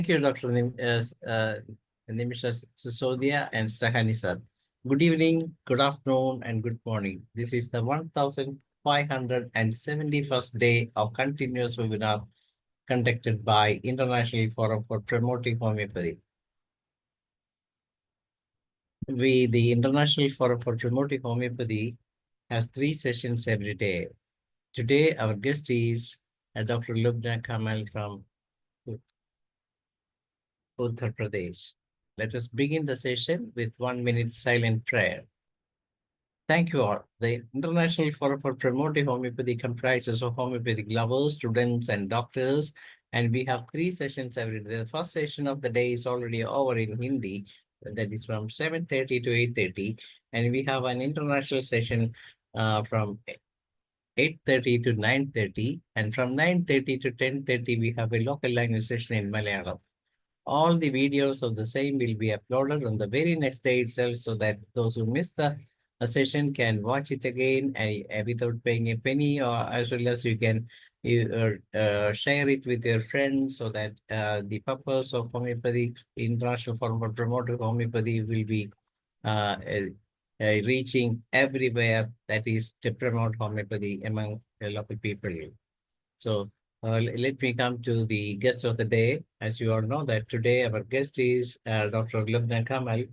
Thank you, Dr. Nimisha Sisodia and Sahani sir. Good evening, good afternoon, and good morning. This is the 1571st day of continuous webinar conducted by International Forum for Promoting Homeopathy. The International Forum for Promoting Homeopathy has 3 sessions every day. Today, our guest is Dr. LUBNA KAMAL from Uttar Pradesh. Let us begin the session with 1 minute silent prayer. Thank you all. The International Forum for Promoting Homeopathy comprises of homeopathic lovers, students, and doctors. And we have 3 sessions every day. The first session of the day is already over in Hindi. That is from 7:30 to 8:30. And we have an international session from 8:30 to 9:30. And from 9:30 to 10:30, we have a local language session in Malayalam. All the videos of the same will be uploaded on the very next day itself so that those who missed the session can watch it again without paying a penny, or as well as you can share it with your friends so that the purpose of homeopathy, International Forum for Promoting Homeopathy, will be reaching everywhere, that is to promote homeopathy among the local people. So let me come to the guest of the day. As you all know that today our guest is Dr. LUBNA KAMAL.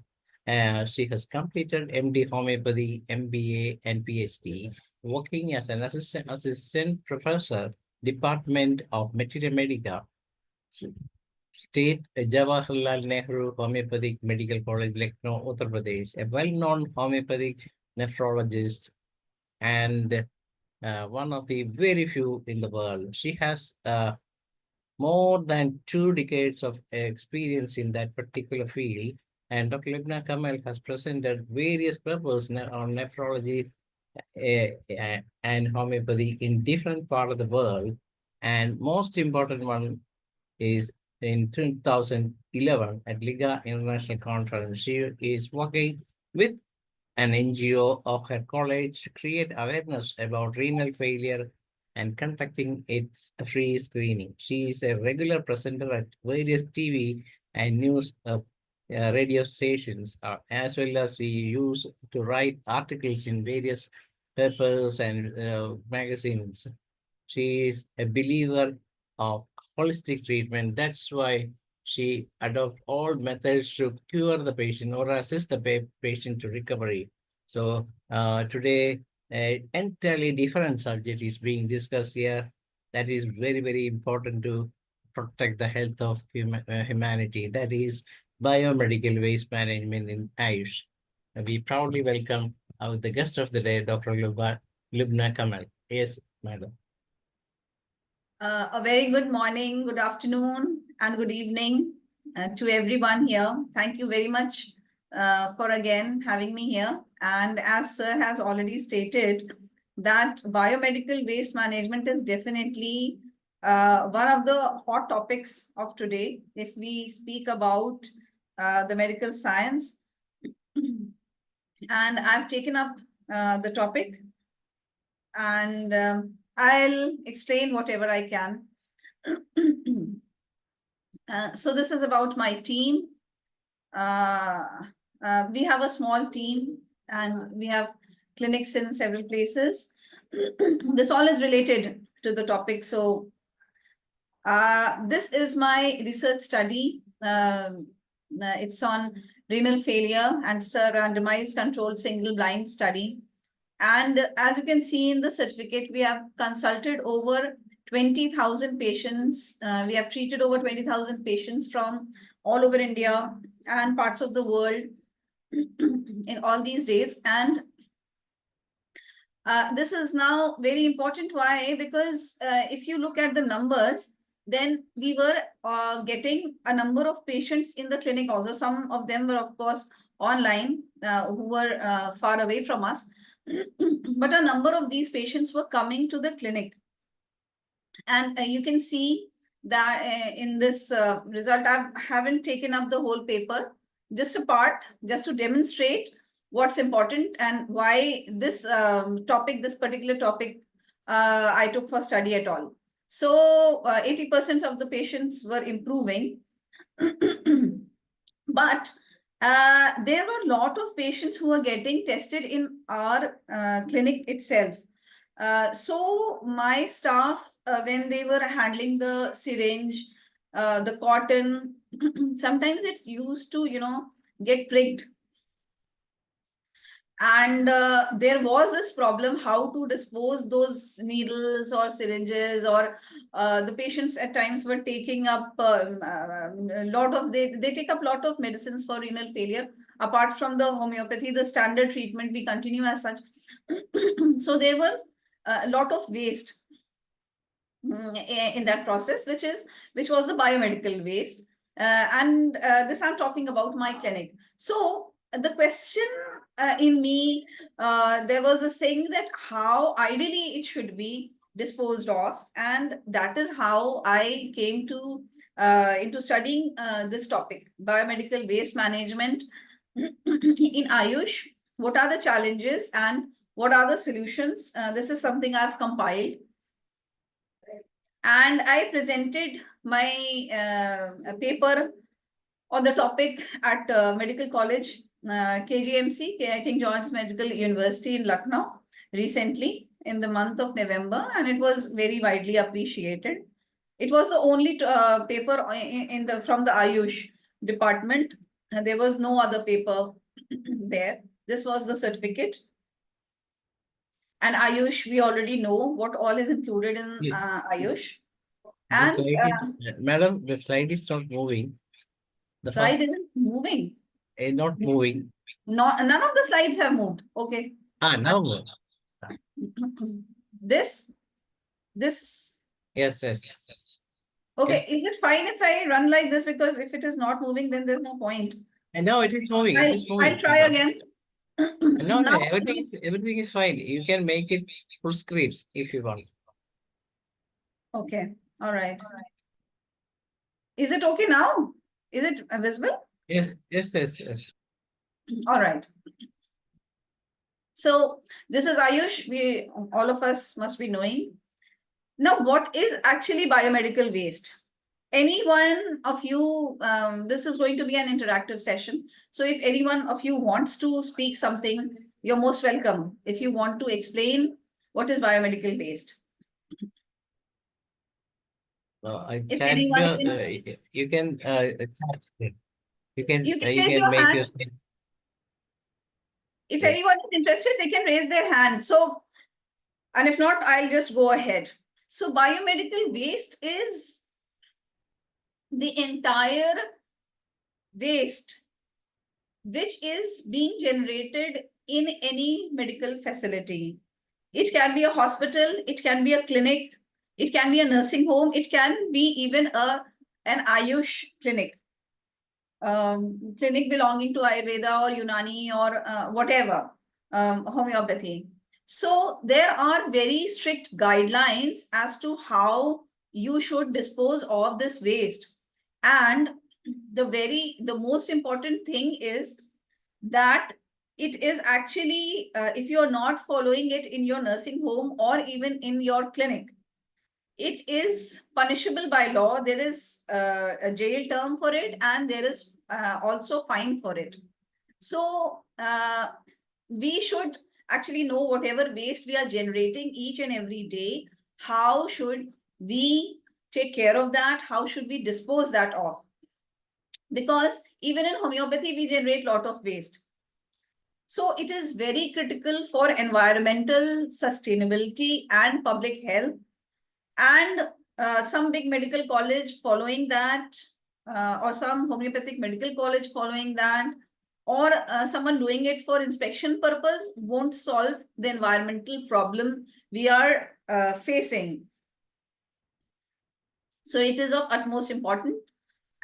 She has completed MD Homeopathy, MBA, and PhD, working as an assistant professor, Department of Materia Medica, State Jawaharlal Nehru Homeopathic Medical College, Lucknow, Uttar Pradesh, a well-known homeopathic nephrologist and one of the very few in the world. She has more than 2 decades of experience in that particular field. And Dr. LUBNA KAMAL has presented various papers on nephrology and homeopathy in different parts of the world. And most important one is in 2011 at Liga International Conference. She is working with an NGO of her college to create awareness about renal failure and conducting its free screening. She is a regular presenter at various TV and news radio stations, as well as we use to write articles in various papers and magazines. She is a believer of holistic treatment. That's why she adopts all methods to cure the patient or assist the patient to recovery. So today, an entirely different subject is being discussed here. That is very, very important to protect the health of humanity. That is biomedical waste management in Ayush. We proudly welcome the guest of the day, Dr. LUBNA KAMAL. Yes, madam. A very good morning, good afternoon, and good evening to everyone here. Thank you very much for again having me here. And as Sir has already stated, that biomedical waste management is definitely one of the hot topics of today. If we speak about the medical science, and I've taken up the topic, and I'll explain whatever I can. So this is about my team. We have a small team and we have clinics in several places. This all is related to the topic. So this is my research study. It's on renal failure, and it's a randomized controlled single blind study. And as you can see in the certificate, we have consulted over 20,000 patients. We have treated over 20,000 patients from all over India and parts of the world in all these days. And this is now very important. Why? Because if you look at the numbers, then we were getting a number of patients in the clinic also. Some of them were, of course, online who were far away from us. But a number of these patients were coming to the clinic. And you can see that in this result, I haven't taken up the whole paper, just a part, just to demonstrate what's important and why this topic, this particular topic, I took for study at all. So 80% of the patients were improving. But there were a lot of patients who were getting tested in our clinic itself. So my staff, when they were handling the syringe, the cotton, sometimes it's used to, get pricked. And there was this problem how to dispose those needles or syringes, or the patients at times were taking up a lot of, they take up a lot of medicines for renal failure. Apart from the homeopathy, the standard treatment we continue as such. So there was a lot of waste in that process, which was the biomedical waste. And this I'm talking about my clinic. So the question in me, there was a saying that how ideally it should be disposed of, and that is how I came to into studying this topic, biomedical waste management in Ayush. What are the challenges and what are the solutions? This is something I've compiled, and I presented my paper on the topic at Medical College, KGMC, King George's Medical University in Lucknow, recently in the month of November, and it was very widely appreciated. It was the only paper from the Ayush department. There was no other paper there. This was the certificate. And Ayush, we already know what all is included in Ayush. And madam, the slide is not moving. The slide isn't moving. Not moving. None of the slides have moved. Okay. Now. This. Yes. Okay. Yes. Is it fine if I run like this? Because if it is not moving, then there's no point. And now it is moving. I'll try again. No, everything is fine. You can make it full screen if you want. Okay. All right. Is it okay now? Is it visible? Yes. All right. So this is Ayush. All of us must be knowing. Now, what is actually biomedical waste? Any one of you, this is going to be an interactive session. So if any one of you wants to speak something, you're most welcome. If you want to explain what is biomedical waste. If anyone you can make your statement. If anyone is interested, they can raise their hand. So, and if not, I'll just go ahead. So biomedical waste is the entire waste which is being generated in any medical facility. It can be a hospital, it can be a clinic, it can be a nursing home, it can be even an Ayush clinic. Clinic belonging to Ayurveda or Unani or whatever, homeopathy. So there are very strict guidelines as to how you should dispose of this waste. And the most important thing is that it is actually, if you're not following it in your nursing home or even in your clinic, it is punishable by law. There is a jail term for it, and there is also fine for it. So we should actually know whatever waste we are generating each and every day, how should we take care of that? How should we dispose that of? Because even in homeopathy, we generate a lot of waste. So it is very critical for environmental sustainability and public health. And some big medical college following that, or some homeopathic medical college following that, or someone doing it for inspection purpose won't solve the environmental problem we are facing. So it is of utmost importance.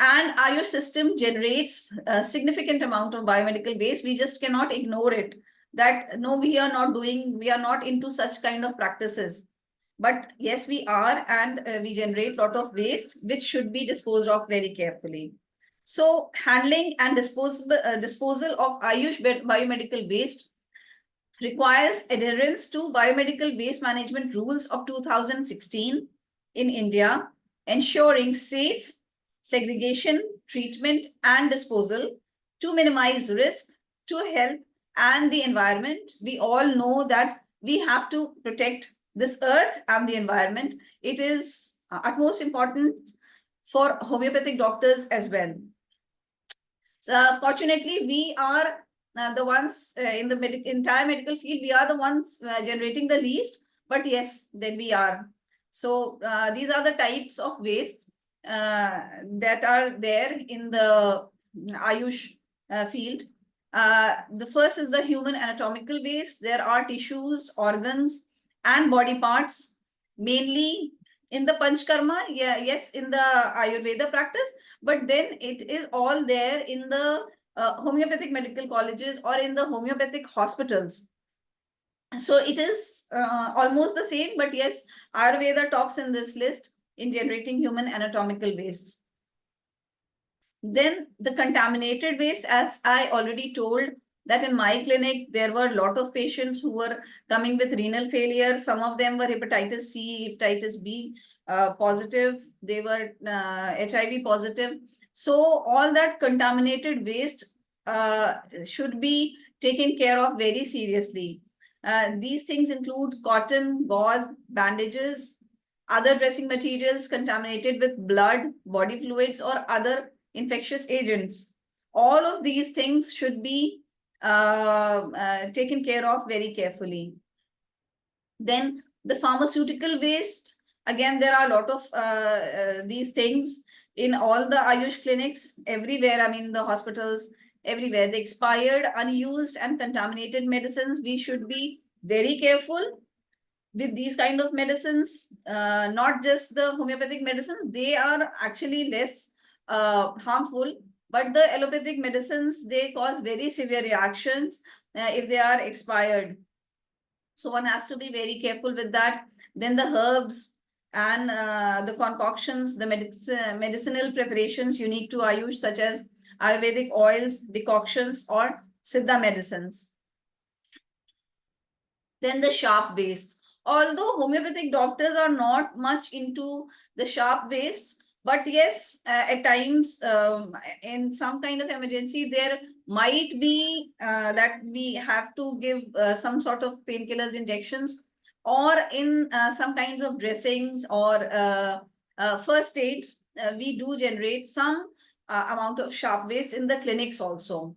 And our system generates a significant amount of biomedical waste. We just cannot ignore it. That no, we are not into such kind of practices. But yes, we are, and we generate a lot of waste, which should be disposed of very carefully. So handling and disposal of Ayush biomedical waste requires adherence to biomedical waste management rules of 2016 in India, ensuring safe, segregation, treatment, and disposal to minimize risk to health and the environment. We all know that we have to protect this earth and the environment. It is utmost important for homeopathic doctors as well. So fortunately, we are the ones in the entire medical field, we are the ones generating the least, but yes, then we are. So these are the types of waste that are there in the Ayush field. The first is the human anatomical waste. There are tissues, organs, and body parts, mainly in the Panchkarma, yes, in the Ayurveda practice, but then it is all there in the homeopathic medical colleges or in the homeopathic hospitals. So it is almost the same, but yes, Ayurveda tops in this list in generating human anatomical wastes. Then the contaminated waste, as I already told, that in my clinic, there were a lot of patients who were coming with renal failure. Some of them were hepatitis C, hepatitis B positive. They were HIV positive. So all that contaminated waste should be taken care of very seriously. These things include cotton, gauze, bandages, other dressing materials contaminated with blood, body fluids, or other infectious agents. All of these things should be taken care of very carefully. Then the pharmaceutical waste, again, there are a lot of these things in all the Ayush clinics, everywhere, I mean, the hospitals, everywhere. The expired, unused, and contaminated medicines, we should be very careful with these kind of medicines, not just the homeopathic medicines, they are actually less harmful, but the allopathic medicines, they cause very severe reactions if they are expired. So one has to be very careful with that. Then the herbs and the concoctions, the medicinal preparations unique to Ayush, such as Ayurvedic oils, decoctions, or Siddha medicines. Then the sharp wastes. Although homeopathic doctors are not much into the sharp wastes, but yes, at times in some kind of emergency, there might be that we have to give some sort of painkillers injections, or in some kinds of dressings or first aid, we do generate some amount of sharp waste in the clinics also.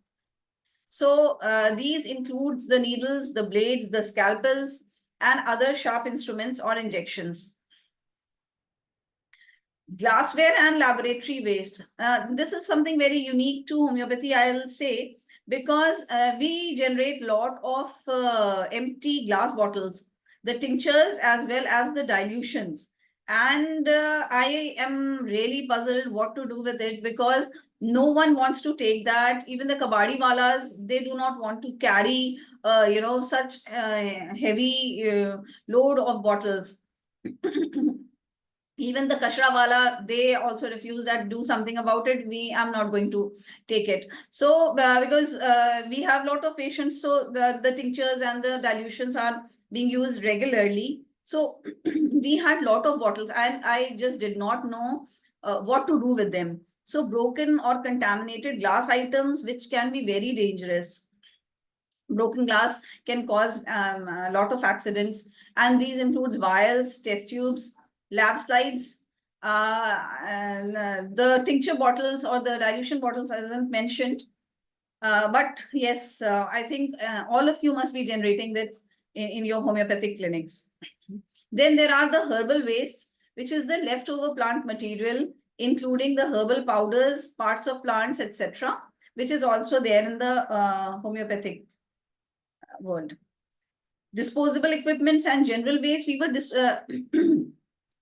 So these includes the needles, the blades, the scalpels, and other sharp instruments or injections. Glassware and laboratory waste. This is something very unique to homeopathy, I will say, because we generate a lot of empty glass bottles, the tinctures as well as the dilutions. And I am really puzzled what to do with it, because no one wants to take that. Even the kabadi walas, they do not want to carry, such heavy load of bottles. Even the kashra wala, they also refuse that, do something about it. I'm not going to take it. So because we have a lot of patients, so the tinctures and the dilutions are being used regularly. So we had a lot of bottles, and I just did not know what to do with them. So broken or contaminated glass items, which can be very dangerous. Broken glass can cause a lot of accidents, and these includes vials, test tubes, lab slides, and the tincture bottles or the dilution bottles, as I mentioned. But yes, I think all of you must be generating this in your homeopathic clinics. Then there are the herbal wastes, which is the leftover plant material, including the herbal powders, parts of plants, etc., which is also there in the homeopathic world. Disposable equipments and general waste, we were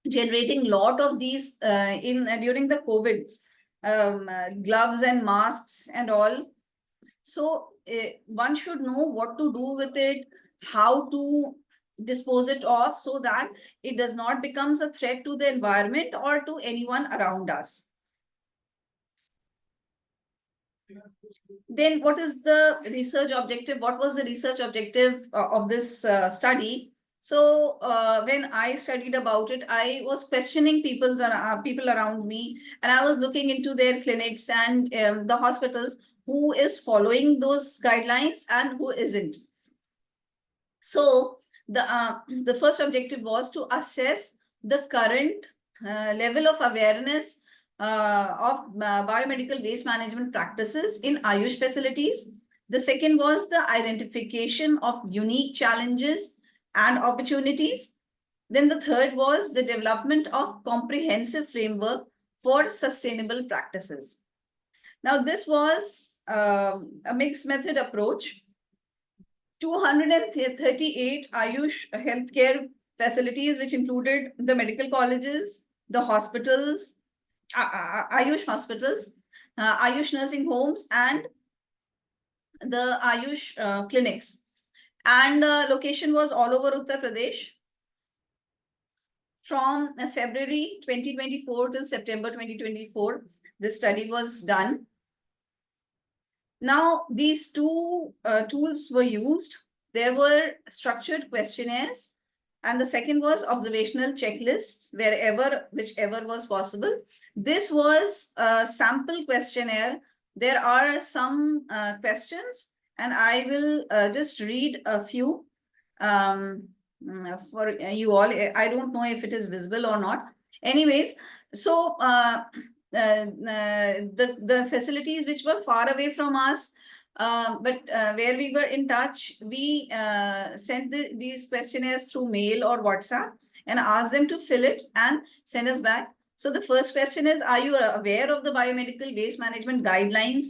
generating a lot of these during the COVID, gloves and masks and all. So one should know what to do with it, how to dispose it off, so that it does not becomes a threat to the environment or to anyone around us. Then what is the research objective? What was the research objective of this study? So when I studied about it, I was questioning people around me, and I was looking into their clinics and the hospitals, who is following those guidelines and who isn't. So the first objective was to assess the current level of awareness of biomedical waste management practices in Ayush facilities. The second was the identification of unique challenges and opportunities. Then the third was the development of comprehensive framework for sustainable practices. Now, this was a mixed method approach. 238 Ayush healthcare facilities, which included the medical colleges, the hospitals, Ayush hospitals, Ayush nursing homes, and the Ayush clinics. And location was all over Uttar Pradesh. From February 2024 till September 2024, this study was done. Now, these two tools were used. There were structured questionnaires, and the second was observational checklists, whichever was possible. This was a sample questionnaire. There are some questions, and I will just read a few for you all. I don't know if it is visible or not. Anyways, so the facilities which were far away from us, but where we were in touch, we sent these questionnaires through mail or WhatsApp and asked them to fill it and send us back. So the first question is, are you aware of the biomedical waste management guidelines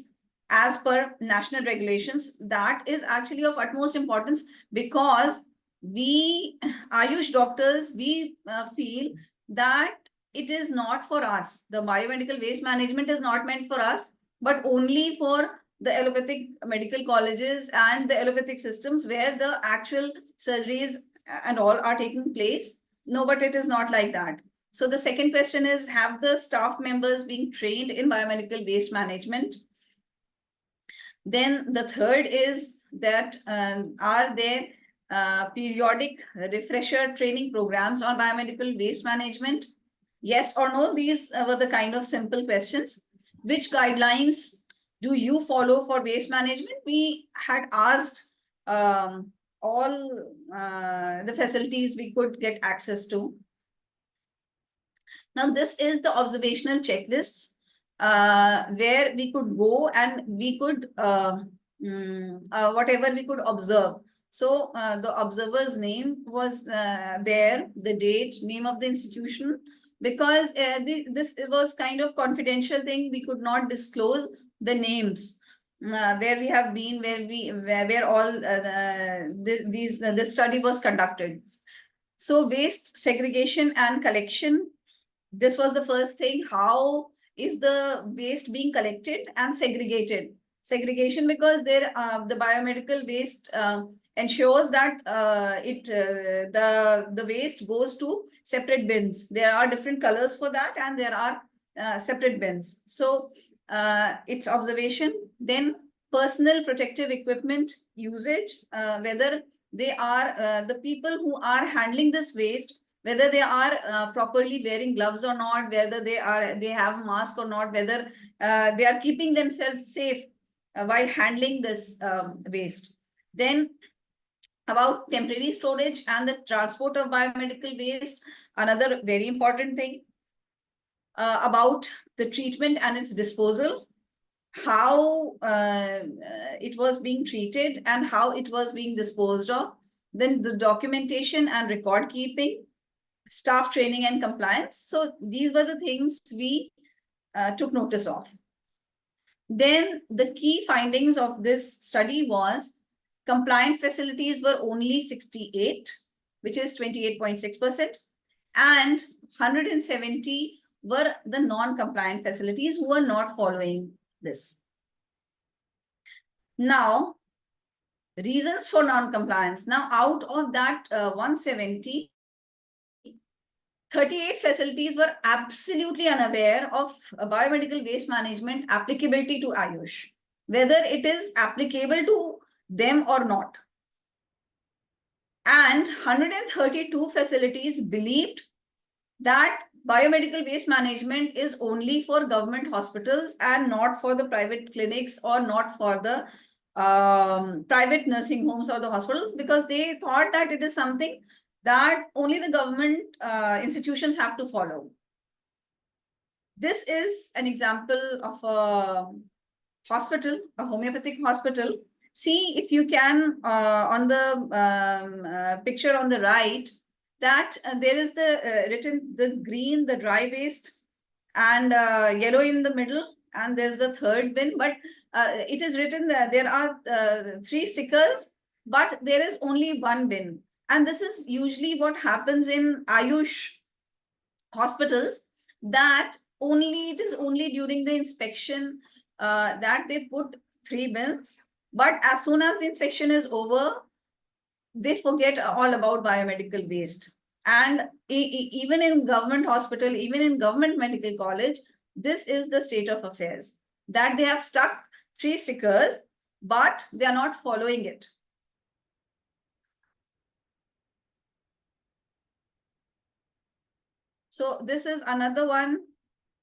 as per national regulations? That is actually of utmost importance, because we Ayush doctors, we feel that it is not for us. The biomedical waste management is not meant for us, but only for the allopathic medical colleges and the allopathic systems where the actual surgeries and all are taking place. No, but it is not like that. So the second question is, have the staff members been trained in biomedical waste management? Then the third is that are there periodic refresher training programs on biomedical waste management? Yes or no? These were the kind of simple questions. Which guidelines do you follow for waste management? We had asked all the facilities we could get access to. Now, this is the observational checklists where we could go and we could whatever we could observe. So the observer's name was there, the date, name of the institution, because this was kind of confidential thing. We could not disclose the names where we have been, where all this study was conducted. So waste segregation and collection. This was the first thing. How is the waste being collected and segregated? Segregation, because there the biomedical waste ensures that the waste goes to separate bins. There are different colors for that, and there are separate bins. So it's observation. Then personal protective equipment usage, whether they are the people who are handling this waste, whether they are properly wearing gloves or not, whether they have a mask or not, whether they are keeping themselves safe while handling this waste. Then about temporary storage and the transport of biomedical waste, another very important thing. About the treatment and its disposal, how it was being treated and how it was being disposed of. Then the documentation and record keeping, staff training and compliance. So these were the things we took notice of. Then the key findings of this study was compliant facilities were only 68, which is 28.6%, and 170 were the non-compliant facilities who were not following this. Now, reasons for non-compliance. Now, out of that 170, 38 facilities were absolutely unaware of biomedical waste management applicability to Ayush, whether it is applicable to them or not. And 132 facilities believed that biomedical waste management is only for government hospitals and not for the private clinics or not for the private nursing homes or the hospitals, because they thought that it is something that only the government institutions have to follow. This is an example of a hospital, a homeopathic hospital. See if you can, on the picture on the right, that there is the written the green, the dry waste, and yellow in the middle, and there's the third bin. But it is written that there are 3 stickers, but there is only 1 bin. And this is usually what happens in Ayush hospitals, that it is only during the inspection that they put 3 bins. But as soon as the inspection is over, they forget all about biomedical waste. And even in government hospital, even in government medical college, this is the state of affairs, that they have stuck 3 stickers, but they are not following it. So this is another one,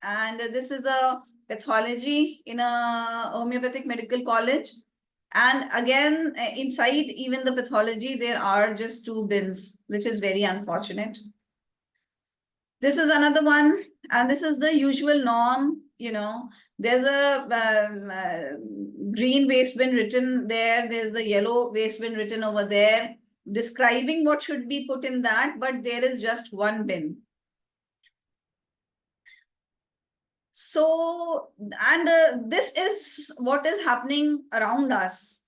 and this is a pathology in a homeopathic medical college. And again, inside even the pathology, there are just 2 bins, which is very unfortunate. This is another one, and this is the usual norm. There's a green waste bin written there. There's the yellow waste bin written over there, describing what should be put in that, but there is just 1 bin. So, and this is what is happening around us.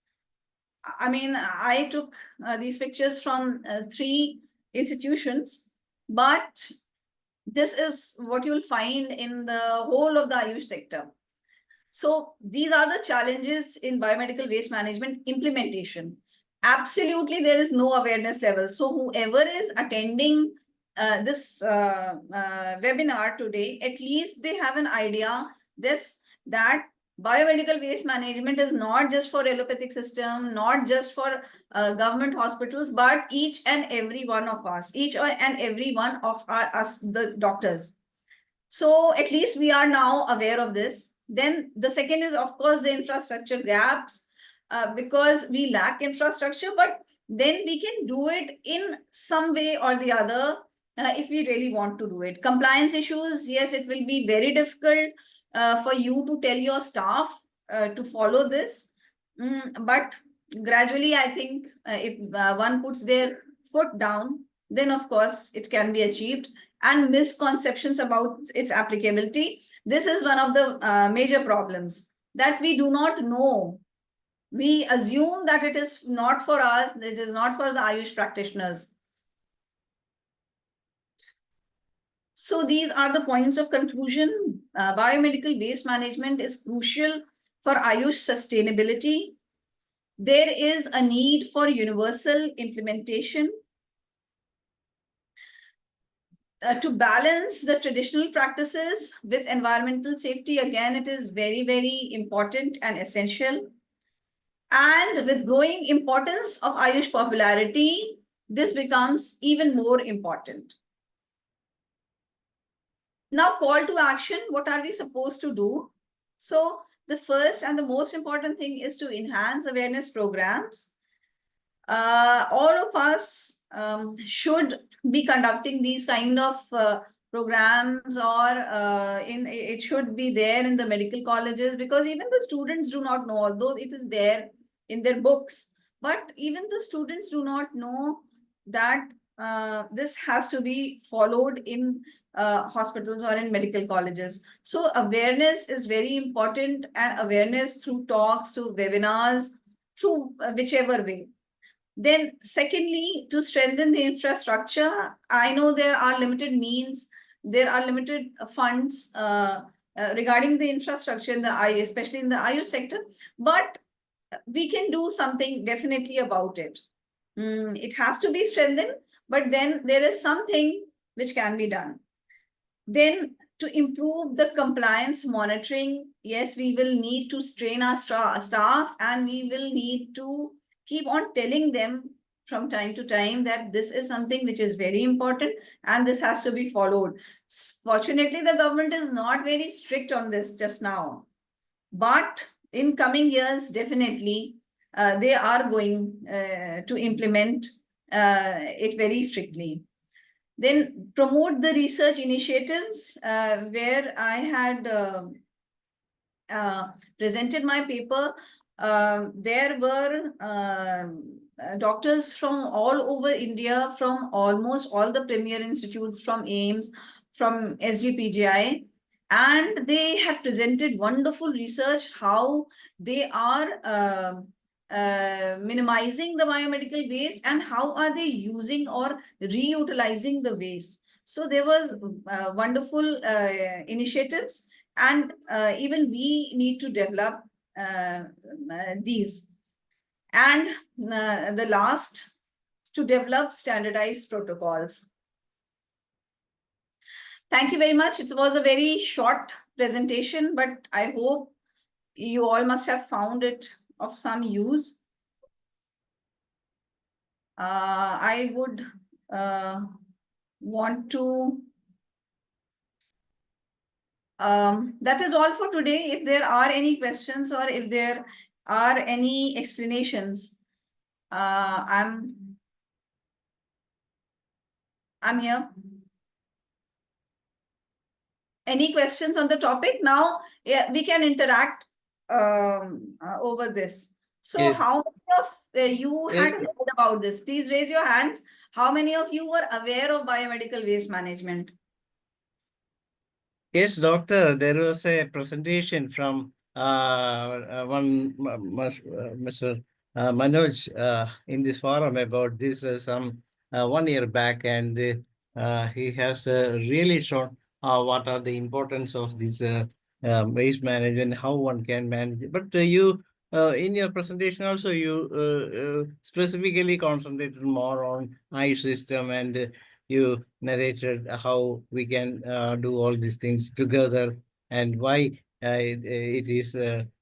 I mean, I took these pictures from 3 institutions, but this is what you will find in the whole of the Ayush sector. So these are the challenges in biomedical waste management implementation. Absolutely, there is no awareness level. So whoever is attending this webinar today, at least they have an idea that biomedical waste management is not just for allopathic system, not just for government hospitals, but each and every one of us, each and every one of us, the doctors. So at least we are now aware of this. Then the second is, of course, the infrastructure gaps, because we lack infrastructure, but then we can do it in some way or the other if we really want to do it. Compliance issues, yes, it will be very difficult for you to tell your staff to follow this. But gradually, I think if one puts their foot down, then of course it can be achieved. And misconceptions about its applicability. This is one of the major problems, that we do not know. We assume that it is not for us, it is not for the Ayush practitioners. So these are the points of conclusion. Biomedical waste management is crucial for Ayush sustainability. There is a need for universal implementation. To balance the traditional practices with environmental safety, again, it is very, very important and essential. And with growing importance of Ayush popularity, this becomes even more important. Now, call to action, what are we supposed to do? So the first and the most important thing is to enhance awareness programs. All of us should be conducting these kind of programs, or it should be there in the medical colleges, because even the students do not know, although it is there in their books, but even the students do not know that this has to be followed in hospitals or in medical colleges. So awareness is very important, and awareness through talks, through webinars, through whichever way. Then secondly, to strengthen the infrastructure, I know there are limited means, there are limited funds regarding the infrastructure in the especially in the Ayush sector, but we can do something definitely about it. It has to be strengthened, but then there is something which can be done. Then to improve the compliance monitoring, yes, we will need to train our staff, and we will need to keep on telling them from time to time that this is something which is very important and this has to be followed. Fortunately, the government is not very strict on this just now. But in coming years, definitely, they are going to implement it very strictly. Then promote the research initiatives where I had presented my paper. There were doctors from all over India, from almost all the premier institutes, from AIMS, from SGPGI, and they had presented wonderful research how they are minimizing the biomedical waste and how are they using or reutilizing the waste. So there was wonderful initiatives, and even we need to develop these. And the last, to develop standardized protocols. Thank you very much. It was a very short presentation, but I hope you all must have found it of some use. I would want to that is all for today. If there are any questions or if there are any explanations, I'm here. Any questions on the topic? Now, yeah, we can interact over this. So Yes. how many of you had Yes. heard about this? Please raise your hands. How many of you were aware of biomedical waste management? Yes, doctor, there was a presentation from Mr. Manoj in this forum about this some 1 year back, and he has really shown what are the importance of this waste management, how one can manage it. But you, in your presentation also, you specifically concentrated more on Ayush system, and you narrated how we can do all these things together and why it is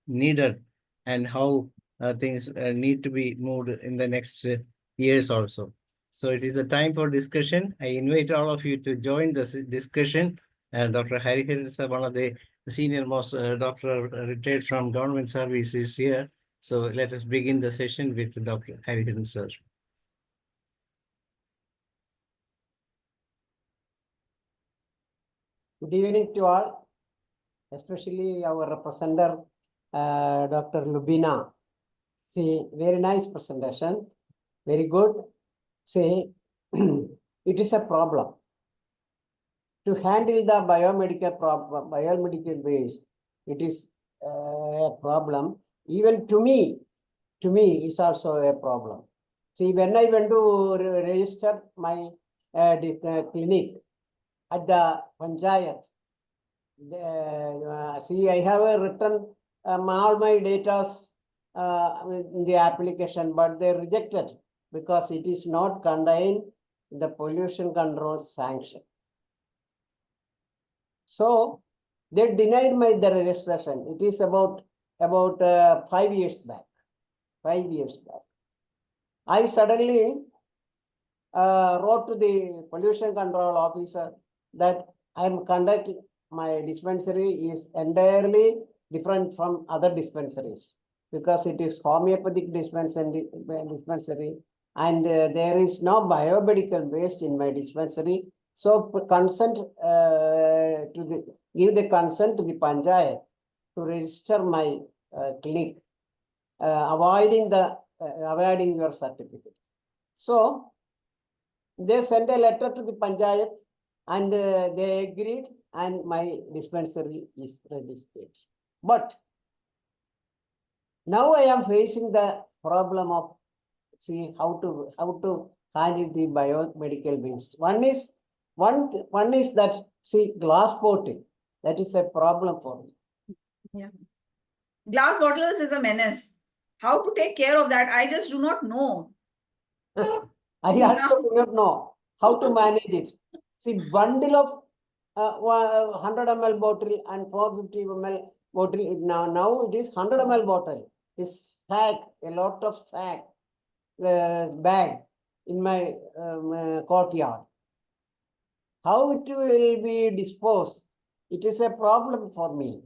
needed, and how things need to be moved in the next years also. So it is a time for discussion. I invite all of you to join this discussion. Dr. Harihar is one of the senior most doctor retired from government services here. So let us begin the session with Dr. Harihar, sir. Good evening to all, especially our representative, Dr. LUBNA. See, very nice presentation, very good. See, it is a problem. To handle the biomedical waste, it is a problem. Even to me, it's also a problem. See, when I went to register my clinic at the Panchayat, see, I have written all my data in the application, but they rejected because it is not contained in the pollution control sanction. So they denied the registration. It is about 5 years back. 5 years back, I suddenly wrote to the pollution control officer that I am conducting my dispensary is entirely different from other dispensaries because it is homeopathic dispensary and there is no biomedical waste in my dispensary. So consent give the consent to the Panchayat to register my clinic, avoiding your certificate. So they sent a letter to the Panchayat and they agreed, and my dispensary is registered. But now I am facing the problem of see how to handle the biomedical waste. One is that see glass bottle, that is a problem for me. Yeah, glass bottles is a menace. How to take care of that? I just do not know. I also do not know how to manage it. See, bundle of 100 ml bottle and 450 ml bottle. Now it is 100 ml bottle. Is sack, a lot of sack bag. in my courtyard. How it will be disposed? It is a problem for me.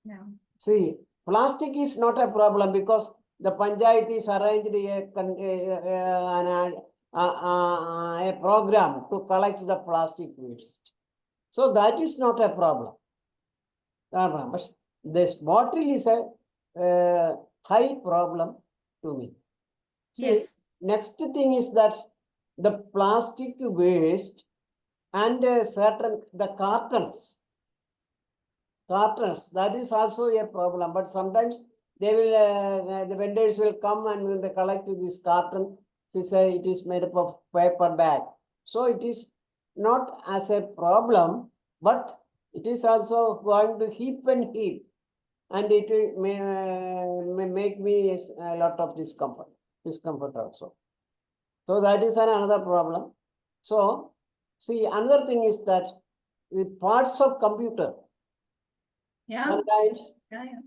Yeah. See, plastic is not a problem because the panchayat is arranged a program to collect the plastic waste. So that is not a problem. But this bottle is a high problem to me. See, Yes. next thing is that the plastic waste and certain the cartons, that is also a problem. But sometimes they will the vendors will come and when they collect this carton, they say it is made up of paper bag. So it is not as a problem, but it is also going to heap and heap, and it will may make me a lot of discomfort also. So that is another problem. So see, another thing is that the parts of computer, Yeah. sometimes Yeah. Yeah.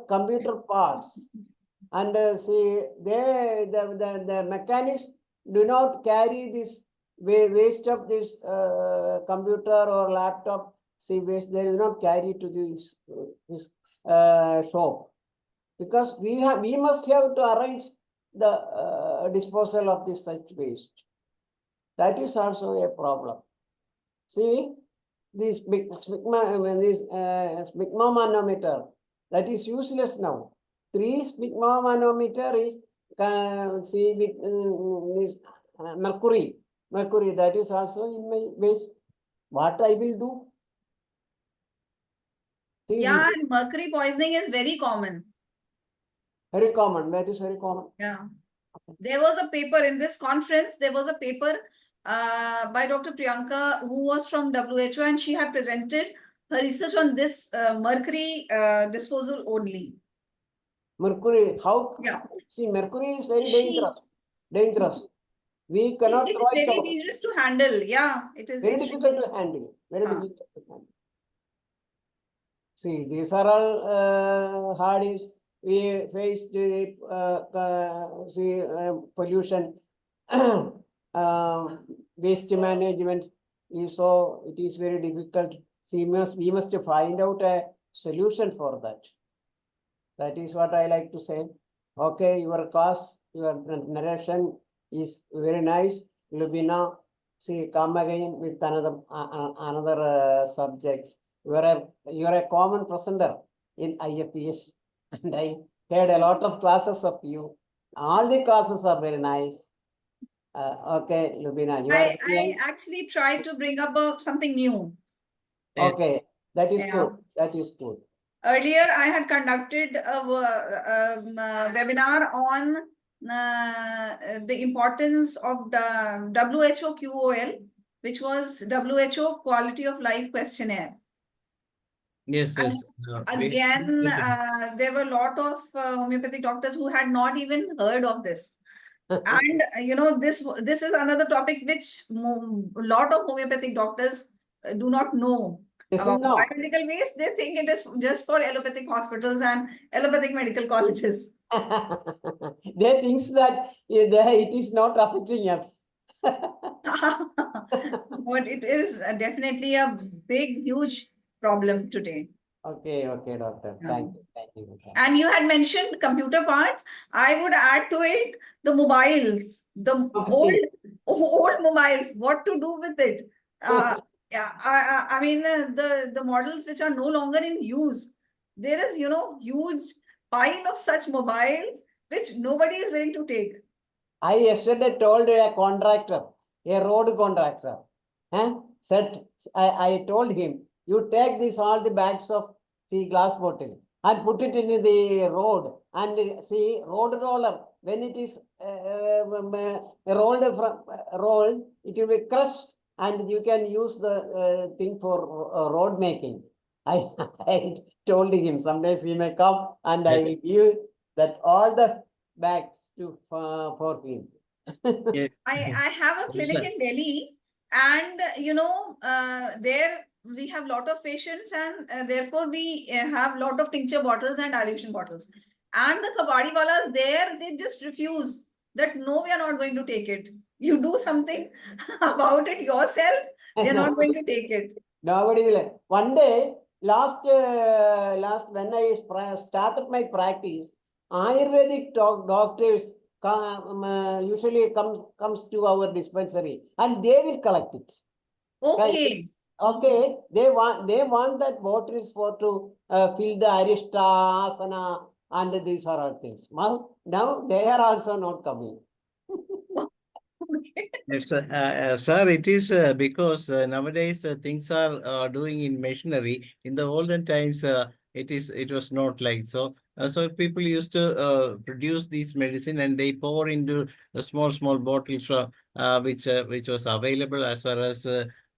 computer parts, and see the mechanics do not carry this waste of this computer or laptop. See, waste they will not carry to this shop, because we must have to arrange the disposal of this such waste. That is also a problem. See, this sphygmomanometer, that is useless now. 3 sphygmomanometer is see with this, mercury, that is also in my waste. What I will do? See, Yeah, this is and mercury poisoning is very common. very common. That is very common. Yeah. There was a paper in this conference, there was a paper by Dr. Priyanka, who was from WHO, and she had presented her research on this mercury disposal only. Mercury, how? Yeah. See, mercury is very She- dangerous. We cannot It throw is it very out. dangerous to handle. Yeah, it is Very extremely- difficult to handle. Very difficult to handle. See, these are all hard issues. We faced pollution, waste management. So it is very difficult. See, we must find out a solution for that. That is what I like to say. Okay, your class, your narration is very nice. Lubina, see, come again with another subject. You are a common presenter in IFPS, and I had a lot of classes of you. All the classes are very nice. Okay, Lubina, you are I actually tried to bring up something new. Yes. okay. That is Yeah. good. That is good. Earlier, I had conducted a webinar on the importance of the WHO QOL, which was WHO Quality of Life Questionnaire. Yes, yes. Again, there were a lot of homeopathic doctors who had not even heard of this. And this is another topic which a lot of homeopathic doctors do not know about. No. Biomedical waste, they think it is just for allopathic hospitals and allopathic medical colleges. They think that it is not affecting us. But it is definitely a big, huge problem today. Okay, doctor. Thank you. And you had mentioned computer parts. I would add to it the mobiles, the old mobiles. What to do with it? Yeah, I mean the models which are no longer in use. There is huge pile of such mobiles which nobody is willing to take. I yesterday told a contractor, a road contractor, said I told him, you take all the bags of the glass bottle and put it in the road, and see road roller, when it is rolled, it will be crushed and you can use the thing for road making. I told him sometimes he may come and I will give that all the bags to for him. I have a clinic in Delhi, and there we have lot of patients, and therefore we have lot of tincture bottles and dilution bottles. And the kabadi walas there, they just refuse that no, we are not going to take it. You do something about it yourself. We are not going to take it. Nobody will. One day, last when I started my practice, Ayurvedic doctors usually comes to our dispensary and they will collect it. Okay. Okay, they want that bottles for to fill the Arishta, Asana, and these are all things. Well, now they are also not coming. Okay. Yes, sir, it is because nowadays things are doing in machinery. In the olden times, it was not like so. So people used to produce these medicine and they pour into small bottles which was available as far as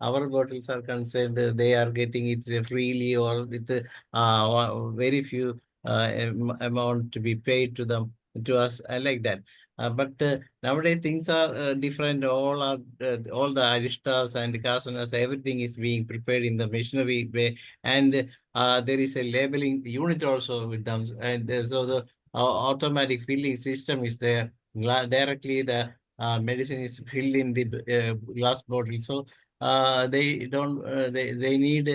our bottles are concerned. They are getting it freely or with very few amount to be paid to us like that. But nowadays things are different. All the aristas and kasanas, everything is being prepared in the machinery way, and there is a labeling unit also with them, and so the automatic filling system is there. Directly the medicine is filled in the glass bottle, so they don't need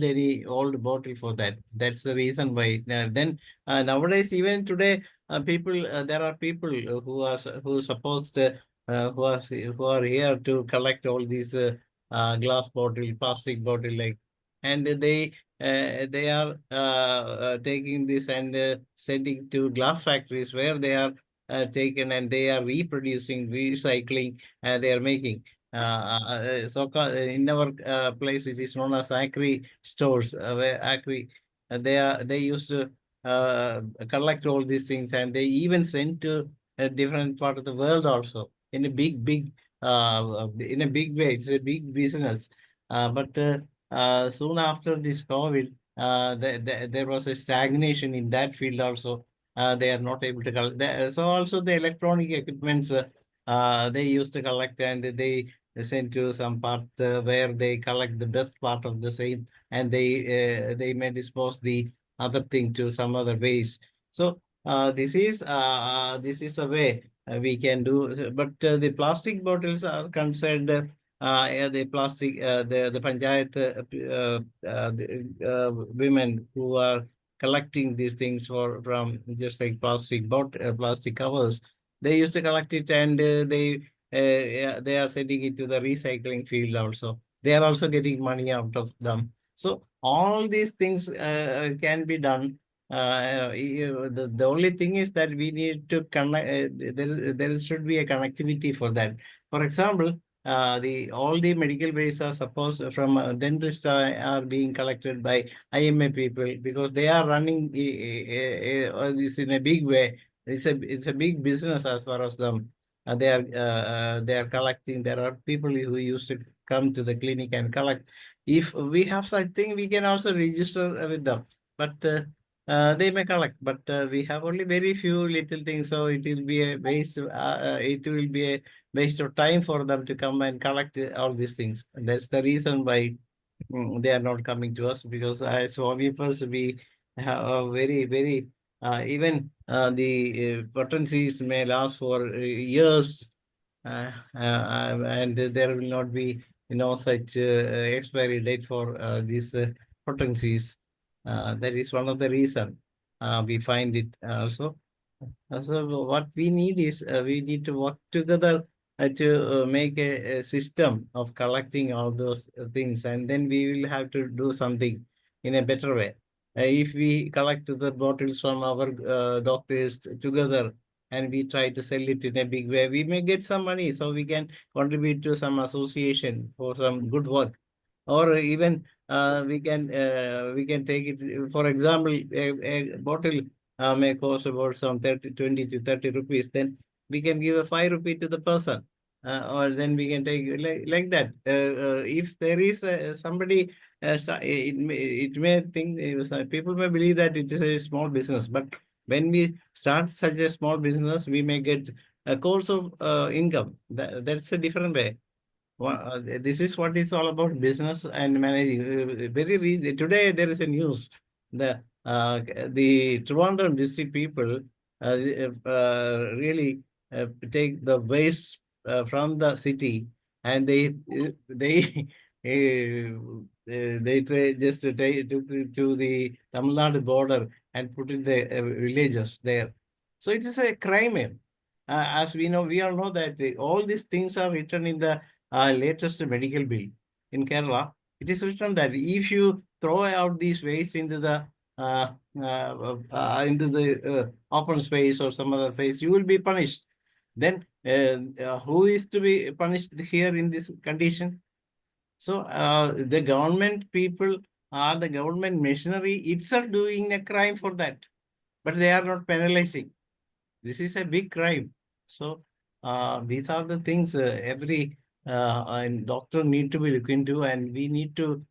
any old bottle for that. That's the reason why. Then nowadays, even today, there are people who supposed who are here to collect all these glass bottle, plastic bottle, like, and they are taking this and sending to glass factories where they are taken and they are reproducing, recycling, they are making. In our place, it is known as agri stores, where agri they used to collect all these things, and they even send to a different part of the world also in a in a big way. It's a big business. But soon after this COVID, there was a stagnation in that field also. They are not able to collect. So also the electronic equipments they used to collect, and they send to some part where they collect the best part of the same, and they may dispose the other thing to some other ways. So this is the way we can do. But the plastic bottles are concerned. The plastic, the panchayat women who are collecting these things from just like plastic covers. They used to collect it, and yeah, they are sending it to the recycling field also. They are also getting money out of them. So all these things can be done. The only thing is that we need to connect. There should be a connectivity for that. For example, the all the medical waste are supposed from dentists are being collected by IMA people, because they are running this in a big way. It's a big business as far as them. They are collecting. There are people who used to come to the clinic and collect. If we have such thing, we can also register with them. But they may collect, but we have only very few little things, so it will be a waste. It will be a waste of time for them to come and collect all these things. And that's the reason why they are not coming to us, because as homeopaths, we have a very even the potencies may last for years, and there will not be such expiry date for these potencies. That is one of the reason we find it also. So what we need is we need to work together to make a system of collecting all those things, and then we will have to do something in a better way. If we collect the bottles from our doctors together, and we try to sell it in a big way, we may get some money, so we can contribute to some association for some good work. Or even we can take it, for example, a bottle may cost about some 20 to 30 rupees. Then we can give a 5 rupee to the person, or then we can take like that. If there is somebody, it may think, people may believe that it is a small business, but when we start such a small business, we may get a course of income. That's a different way. This is what is all about business and managing. Today there is a news. The Trivandrum district people really take the waste from the city, and just take it to the Tamil Nadu border and put in the villages there. So it is a crime. As we know, we all know that all these things are written in the latest medical bill in Kerala. It is written that if you throw out these waste into the open space or some other place, you will be punished. Then who is to be punished here in this condition? So the government people or the government machinery itself doing a crime for that, but they are not penalizing. This is a big crime. So these are the things every doctor need to be looking into, and we need to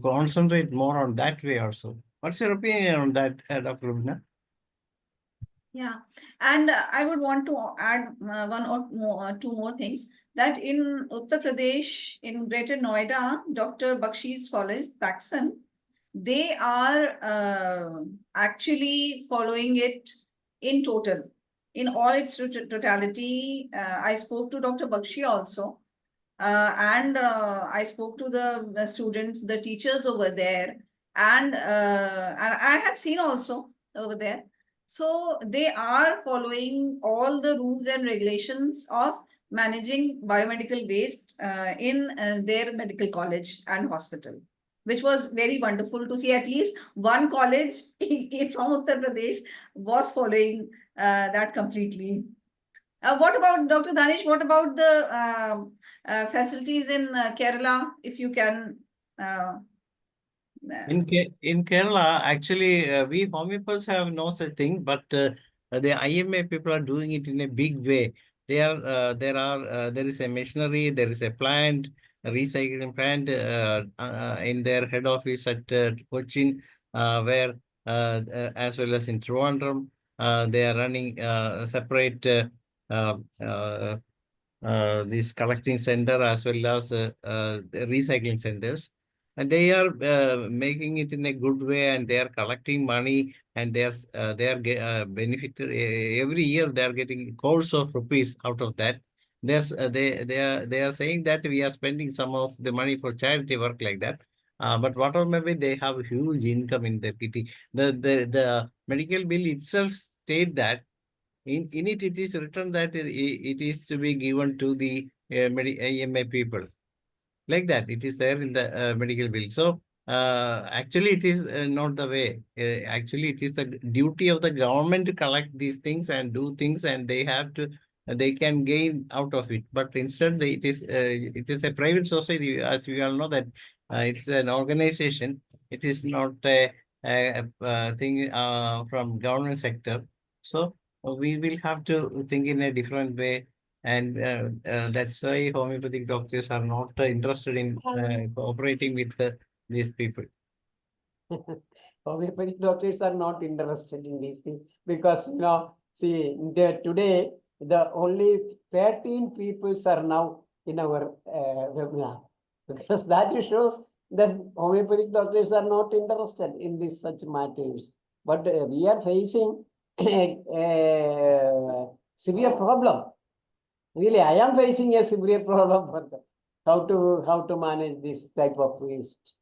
concentrate more on that way also. What's your opinion on that, Dr. Rubna? Yeah, and I would want to add one or more, two more things. That in Uttar Pradesh, in Greater Noida, Dr. Bakshi's college, Pakistan, they are actually following it in total, in all its totality. I spoke to Dr. Bakshi also, and I spoke to the students, the teachers over there, and I have seen also over there. So they are following all the rules and regulations of managing biomedical waste in their medical college and hospital, which was very wonderful to see. At least one college from Uttar Pradesh was following that completely. What about Dr. Danish? What about the facilities in Kerala? If you can. In Kerala, actually, we homeopaths have no such thing, but the IMA people are doing it in a big way. There is a machinery, there is a plant, a recycling plant in their head office at Cochin, where as well as in Trivandrum, they are running separate uh, uh, this collecting center as well as the recycling centers, and they are making it in a good way, and they are collecting money, and they are benefited every year. They are getting crores of rupees out of that. They are saying that we are spending some of the money for charity work like that. But whatever maybe, they have huge income in the PT. The medical bill itself state that in it, it is written that it is to be given to the AMA people. Like that, it is there in the medical bill. So actually, it is not the way. Actually, it is the duty of the government to collect these things and do things, and they have to. They can gain out of it, but instead, it is a private society, as we all know that it's an organization. It is not a thing from government sector. So we will have to think in a different way, and that's why homeopathic doctors are not interested in cooperating with these people. Homeopathic doctors are not interested in these things because, see, today the only 13 peoples are now in our webinar, because that shows that homeopathic doctors are not interested in these such matters. But we are facing a severe problem. Really, I am facing a severe problem for the, how to manage this type of waste.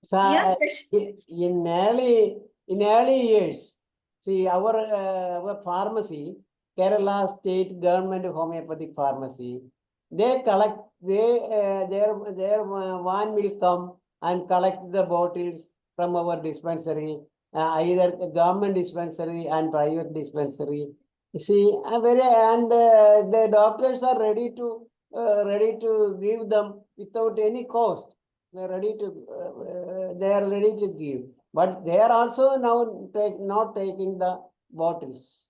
So Yes, in early years, see our pharmacy, Kerala State Government Homeopathic Pharmacy, they collect their van will come and collect the bottles from our dispensary, either government dispensary and private dispensary. You see, the doctors are ready to give them without any cost. They are ready to give, but they are also now not taking the bottles,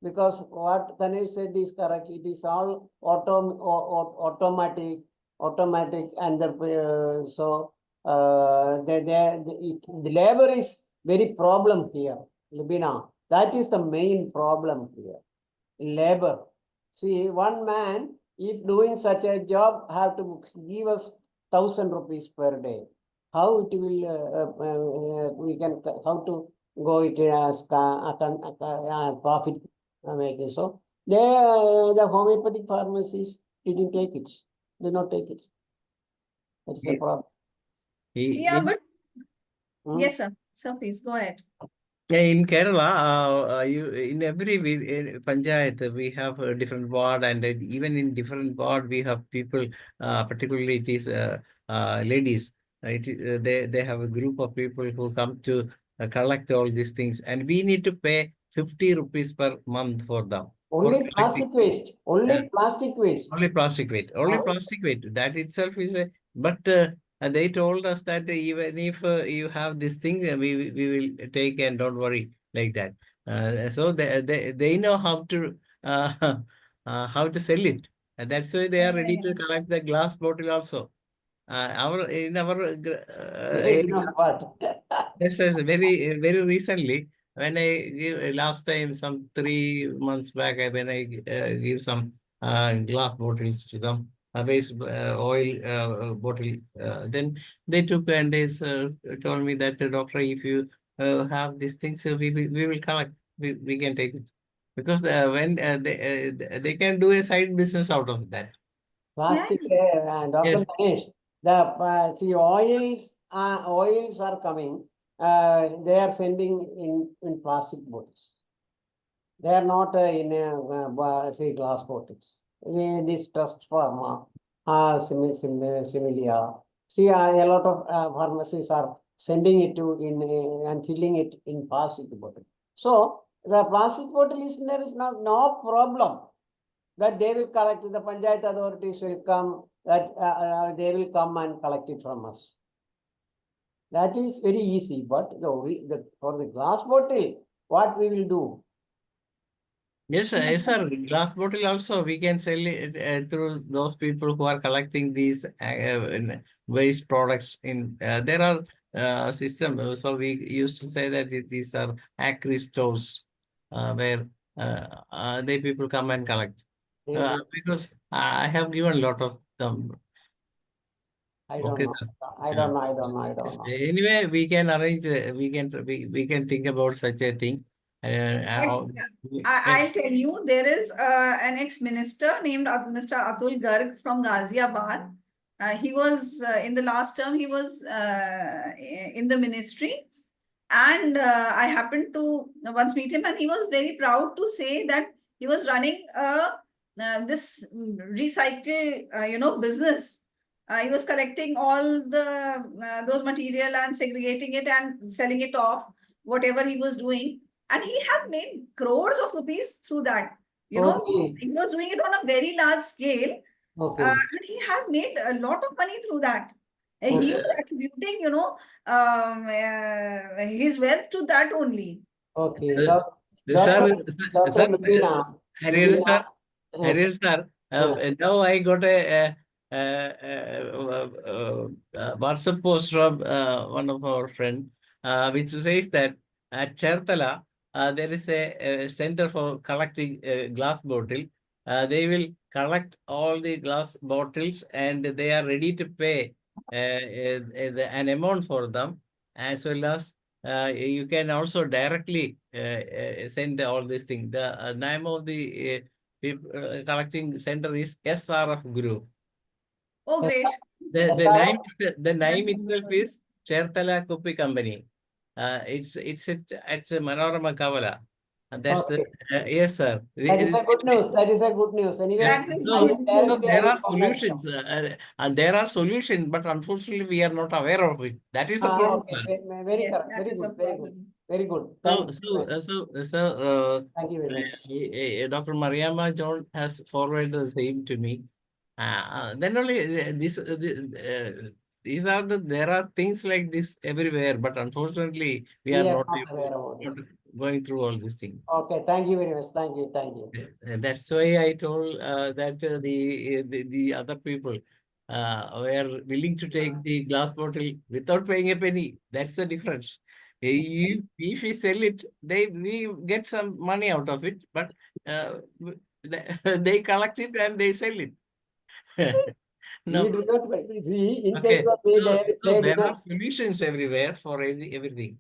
because what Tanesh said is correct. It is all automatic, and the labor is very problem here, Libina. That is the main problem here, labor. See, one man, if doing such a job, have to give us 1,000 rupees per day. How it will, we can, how to go it as profit making. So they, the homeopathic pharmacies didn't take it, did not take it. That's the Ye- problem. Yeah, but Hmm? yes, sir. So please go ahead. Yeah, in Kerala, in every panchayat we have a different ward, and even in different ward we have people. Particularly, it is ladies. They have a group of people who come to collect all these things, and we need to pay 50 rupees per month for them for Only collecting. plastic waste, only plastic waste. Only plastic weight. Only Oh. plastic weight. That itself is a. But they told us that even if you have this thing, we will take, and don't worry like that. So they know uh, how to sell it, and that's why they are ready to Yeah. collect the glass bottle also. Our in our They do area. not what. Yes, yes, very recently, when I give last time, some 3 months back, when I give some glass bottles to them, a waste oil bottle, then they took and they told me that, doctor, if you have these things, we will collect, we can take it, because when they can do a side business out of that. Plastic, Dr. Yes. Ganesh, see oils are coming. They are sending in plastic bottles. They are not in say glass bottles. This Trust Pharma, Similia. See, a lot of pharmacies are sending it to and filling it in plastic bottle. So the plastic bottle is there is no problem that they will collect. The panchayat authorities will come. That they will come and collect it from us. That is very easy. But for the glass bottle, what we will do? Yes, sir. Yes, sir. Glass bottle also we can sell it through those people who are collecting these waste products. There are systems. So we used to say that these are agri stores where they people come and collect. Because I have given a lot of them. I don't Okay, know. sir. I don't know. I don't know. I don't Yes, know. anyway, we can arrange. We can think about such a thing. But Yeah. I'll tell you, there is an ex-minister named Mr. Atul Garg from Ghaziabad. He was in the last term, he was in the ministry. And I happened to once meet him, and he was very proud to say that he was running this recycle, business. He was collecting all the those material and segregating it and selling it off, whatever he was doing, and he has made crores of rupees through that. Okay. He was doing it on a very large scale, Okay. and he has made a lot of money through that. He Okay. was attributing, his wealth to that only. Okay. Sir, Doctor, sir, Dr. Lubina. Harrier Lubina. sir, Harrier sir, now I got a WhatsApp post from one of our friend, which says that at Chertala, there is a center for collecting glass bottle. They will collect all the glass bottles, and they are ready to pay an amount for them, as well as you can also directly send all these things. The name of the collecting center is SRF Group. Oh, great. The name That's itself wonderful. is Chertala Kuppy Company. It's Manorama Kavala. And that's the Okay. yes, sir. That is a good news. That is a good news. Yes. Anyway, That is I good will So news. directly I there will are contact them. solutions, and there are solutions, but unfortunately we are not aware of it. That is the Ah, problem, okay. sir. Very Yes, correct. that Very is a good. Very good. problem. Very good. So, Thank you very much. Thank you very much. Dr. Mariama John has forwarded the same to me. Then only these are there are things like this everywhere, but unfortunately we We are are not not aware about it. not going through all these things. Okay. Thank you very much. Thank you. Thank you. That's why I told that the other people were willing to take the glass bottle without paying a penny. That's the difference. If we sell it, we get some money out of it, but they collect it and they sell it. We No do problem. not see in case Okay, of me, so they do there are not. solutions everywhere for everything.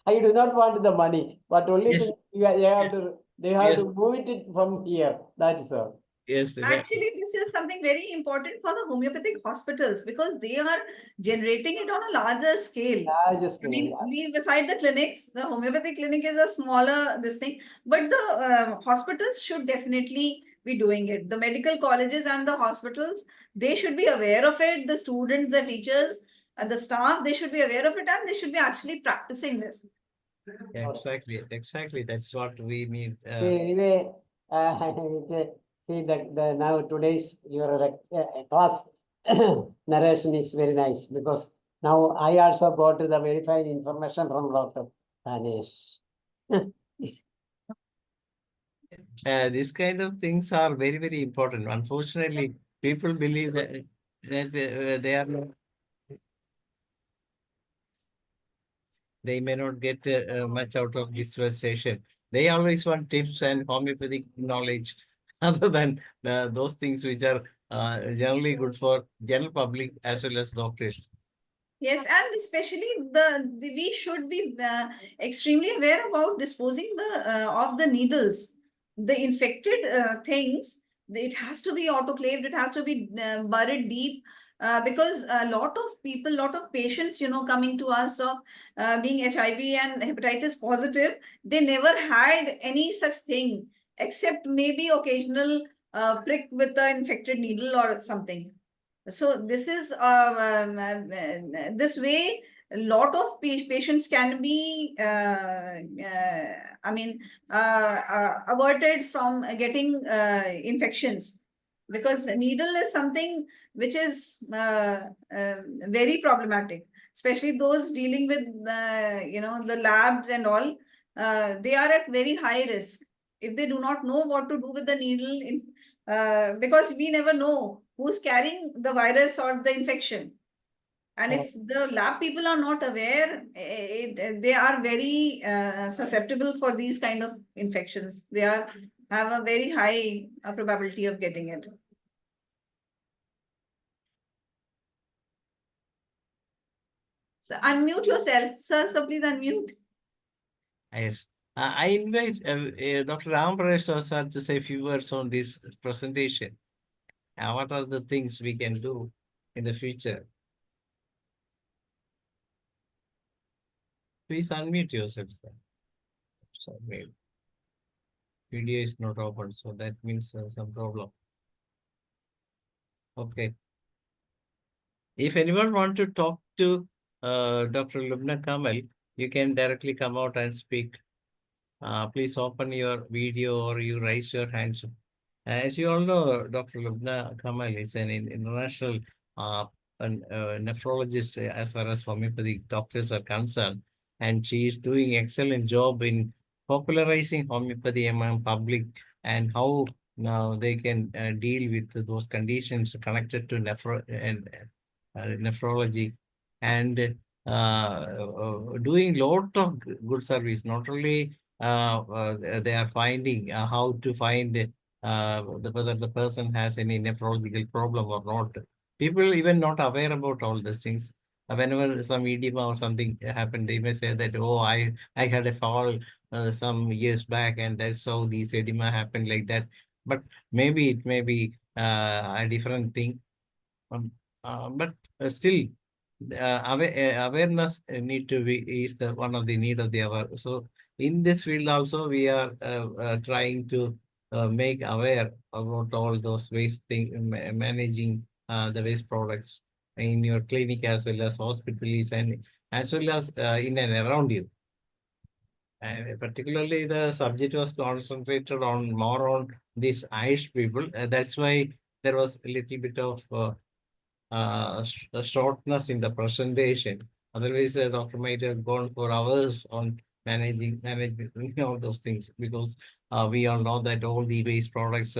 I do not want the money, but only Yes. thing you have to They have Yes. to move it from here. That is all. Yes. Actually, this is something very important for the homeopathic hospitals because they are generating it on a larger scale. Just I mean, leave aside the clinics, the homeopathic clinic is a smaller this thing, but the hospitals should definitely be doing it. The medical colleges and the hospitals, they should be aware of it. The students, the teachers, and the staff, they should be aware of it and they should be actually practicing this. Yeah, exactly. That's what we need. Anyway, see that the now today's your class narration is very nice because now I also got the verified information from Dr. Danish. These kind of things are very, very important. Unfortunately, people believe that they are not, they may not get much out of this session. They always want tips and homeopathic knowledge, other than those things which are generally good for general public as well as doctors. Yes, and especially we should be extremely aware about disposing of the needles, the infected things. It has to be autoclaved. It has to be buried deep because a lot of people, lot of patients, coming to us of being HIV and hepatitis positive, they never had any such thing except maybe occasional prick with the infected needle or something. So this is this way a lot of patients can be averted from getting infections because needle is something which is very problematic, especially those dealing with the labs and all. They are at very high risk if they do not know what to do with the needle because we never know who's carrying the virus or the infection. And if the lab people are not aware, they are very susceptible for these kind of infections. They have a very high probability of getting it. So unmute yourself, sir. So please unmute. Yes. I invite Dr. Ramprash sir to say a few words on this presentation. What are the things we can do in the future? Please unmute yourself. Sorry, video is not open, so that means some problem. Okay. If anyone want to talk to Dr. LUBNA Kamal, you can directly come out and speak. Please open your video or you raise your hands. As you all know, Dr. LUBNA Kamal is an international nephrologist as far as homeopathic doctors are concerned. And she is doing excellent job in popularizing homeopathy among public and how now they can deal with those conditions connected to nephrology and doing lot of good service. Not only they are finding how to find whether the person has any nephrological problem or not. People even not aware about all these things. Whenever some edema or something happened, they may say that, oh, I had a fall some years back and that's how these edema happened like that. But maybe it may be a different thing. But still, awareness need to be is the one of the need of the hour. So in this field also we are trying to make aware about all those waste thing managing the waste products in your clinic as well as hospitals and as well as in and around you. And particularly the subject was concentrated on more on these Ayush people. That's why there was a little bit of shortness in the presentation. Otherwise, Dr. might have gone for hours on managing all those things because we all know that all the waste products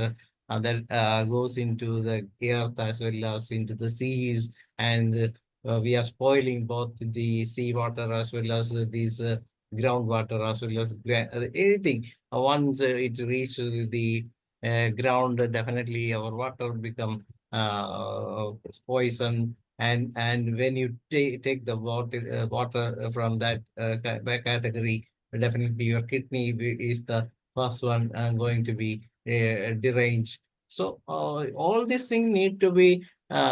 that goes into the earth as well as into the seas, and we are spoiling both the sea water as well as these groundwater as well as anything. Once it reaches the ground, definitely our water become poison, and when you take the water from that category, definitely your kidney is the first one going to be deranged. So all these things need to be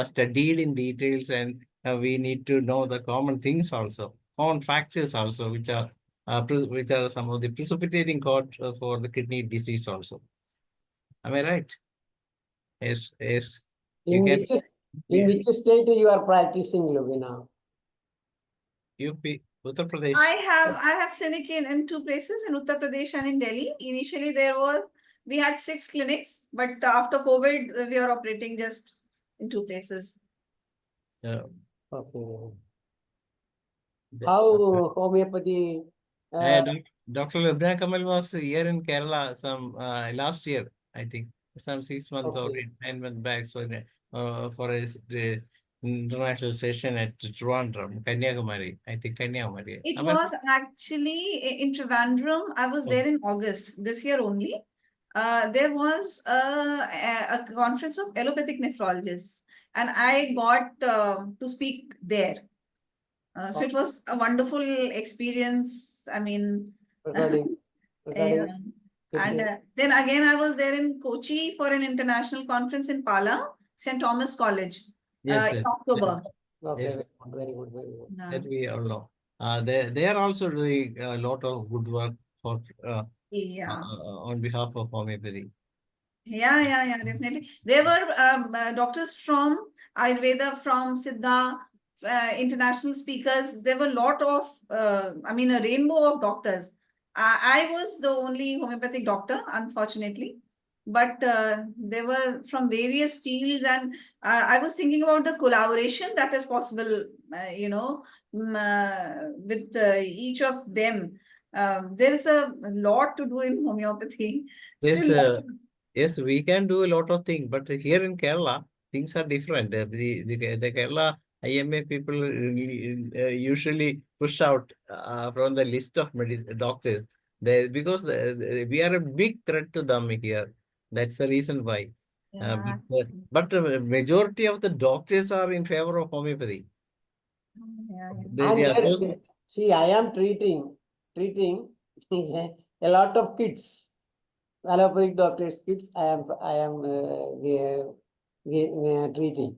studied in details, and we need to know the common things also, common factors also, which are some of the precipitating cause for the kidney disease also. Am I right? Yes, yes. You In can. which, in which state you are practicing, Lubina? UP, Uttar Pradesh. I have clinic in two places, in Uttar Pradesh and in Delhi. Initially we had 6 clinics, but after COVID we are operating just in 2 places. Okay. The- How homeopathy? Dr. LUBNA Kamal was here in Kerala some last year, I think, some 6 months or Okay. 9 months back, for the international session at Trivandrum, Kanyakumari. I think Kanyakumari. It was actually in Trivandrum. I was there in August this year only. There was a conference of allopathic nephrologists, and I got to speak there. So it was a wonderful experience. I mean, Regarding, regarding yeah. And then again, I was there in Kochi for an international conference in Pala, St. Thomas College, Yes, in yes. October. okay, Yes. very good, very good. Yeah. That we all know. They are also doing a lot of good work for Yeah. on behalf of homeopathy. Yeah, definitely. There were doctors from Ayurveda, from Siddha, international speakers. There were a lot of, I mean, a rainbow of doctors. I was the only homeopathic doctor, unfortunately. But they were from various fields, and I was thinking about the collaboration that is possible, with each of them. There is a lot to do in homeopathy. Yes, Still, yes, we can do a lot of things, but here in Kerala, things are different. The Kerala IMA people usually push out from the list of doctors. Because we are a big threat to them here. That's the reason why. yeah. But the majority of the doctors are in favor of homeopathy. Yeah. The And associate. see, I am treating a lot of kids, allopathic doctors' kids. I am treating.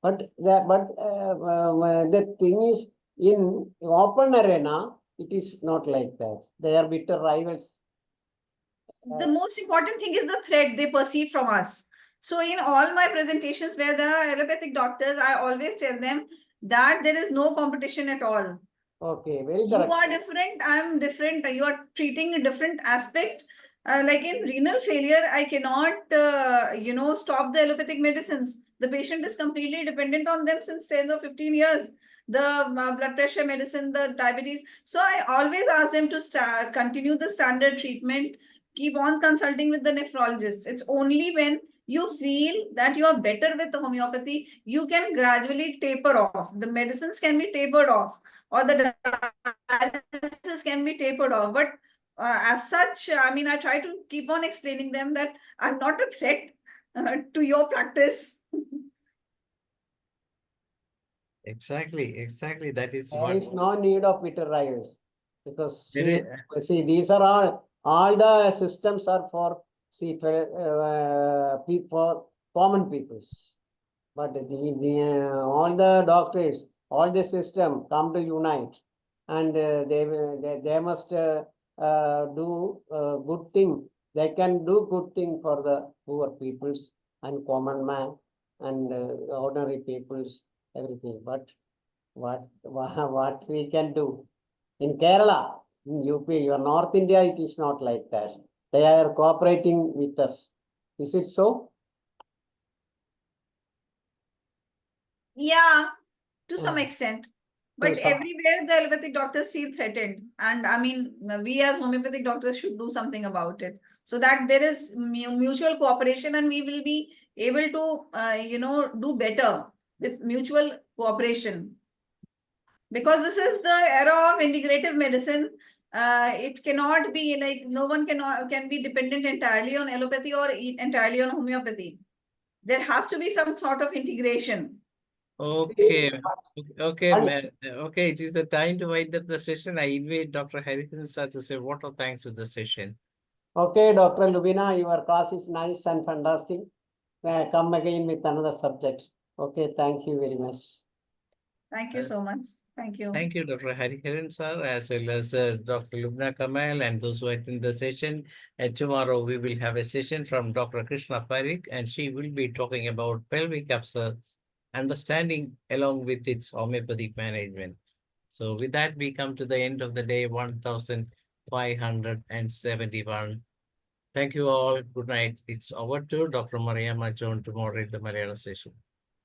But the thing is, in open arena, it is not like that. They are bitter rivals. The most important thing is the threat they perceive from us. So in all my presentations where there are allopathic doctors, I always tell them that there is no competition at all. Okay, very You correct. are different, I am different. You are treating a different aspect. Like in renal failure, I cannot, stop the allopathic medicines. The patient is completely dependent on them since 10 or 15 years. The blood pressure medicine, the diabetes. So I always ask them to continue the standard treatment, keep on consulting with the nephrologist. It's only when you feel that you are better with the homeopathy, you can gradually taper off. The medicines can be tapered off, or the dialysis can be tapered off. But as such, I mean, I try to keep on explaining them that I'm not a threat to your practice. Exactly. That is There what. is no need of bitter rivals because There see these are all the systems are for for common peoples. But all the doctors, all the system come to unite, and they must do good thing. They can do good thing for the poor peoples and common man and ordinary peoples, everything. But what we can do in Kerala, in UP, your North India, it is not like that. They are cooperating with us. Is it so? Yeah, to some extent. But some- everywhere the allopathic doctors feel threatened. And I mean, we as homeopathic doctors should do something about it so that there is mutual cooperation, and we will be able to, do better with mutual cooperation. Because this is the era of integrative medicine. It cannot be like no one can be dependent entirely on allopathy or entirely on homeopathy. There has to be some sort of integration. Okay, And man. Okay, it is the time to wind up the session. I invite Dr. Harrison sir to say what are thanks to the session. Okay, Dr. Lubina, your class is nice and fantastic. Come again with another subject. Okay, thank you very much. Thank you so much. Thank you. Thank you, Dr. Hariharan sir, as well as Dr. Lubna Kamal and those who attend the session. And tomorrow we will have a session from Dr. Krishna Parik, and she will be talking about pelvic abscess, understanding along with its homeopathic management. So with that, we come to the end of the day 1571. Thank you all. Good night. It's over to Dr. Mariama John to moderate the Malayalam session.